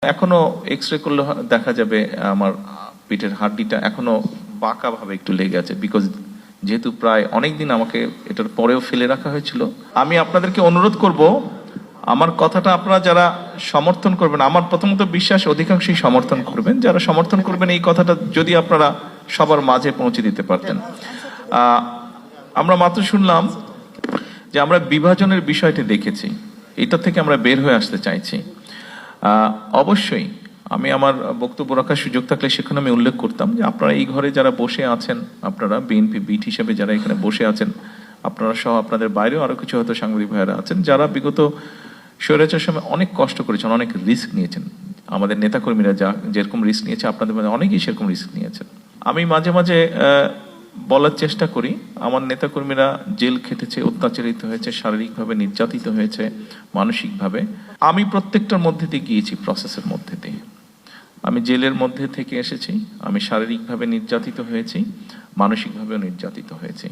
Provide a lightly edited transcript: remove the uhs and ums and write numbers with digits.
এখনো এক্সরে করলে দেখা যাবে আমার পিঠের হাড্ডিটা এখনো বাঁকা ভাবে একটু লেগে আছে, বিকজ যেহেতু প্রায় অনেকদিন আমাকে এটার পরেও ফেলে রাখা হয়েছিল। আমি আপনাদেরকে অনুরোধ করব, আমার কথাটা আপনারা যারা সমর্থন করবেন, আমার প্রথমত বিশ্বাস অধিকাংশই সমর্থন করবেন, যারা সমর্থন করবেন এই কথাটা যদি আপনারা সবার মাঝে পৌঁছে দিতে পারতেন। আমরা মাত্র শুনলাম যে আমরা বিভাজনের বিষয়টি দেখেছি, এটা থেকে আমরা বের হয়ে আসতে চাইছি। অবশ্যই আমি আমার বক্তব্য রাখার সুযোগ থাকলে সেখানে আমি উল্লেখ করতাম যে আপনারা এই ঘরে যারা বসে আছেন, আপনারা বিএনপি বিট হিসেবে যারা এখানে বসে আছেন, আপনারা সহ আপনাদের বাইরেও আরো কিছু হয়তো সাংবাদিক ভাইয়েরা আছেন যারা বিগত স্বৈরাচার সময় অনেক কষ্ট করেছেন, অনেক রিস্ক নিয়েছেন। আমাদের নেতাকর্মীরা যেরকম রিস্ক নিয়েছে, আপনাদের মধ্যে অনেকেই সেরকম রিস্ক নিয়েছেন। আমি মাঝে মাঝে বলার চেষ্টা করি, আমার নেতাকর্মীরা জেল খেটেছে, অত্যাচারিত হয়েছে, শারীরিকভাবে নির্যাতিত হয়েছে, মানসিকভাবে। আমি প্রত্যেকটার মধ্যে দিয়ে গিয়েছি, প্রসেসের মধ্যে দিয়ে। আমি জেলের মধ্যে থেকে এসেছি, আমি শারীরিকভাবে নির্যাতিত হয়েছি, মানসিকভাবেও নির্যাতিত হয়েছি।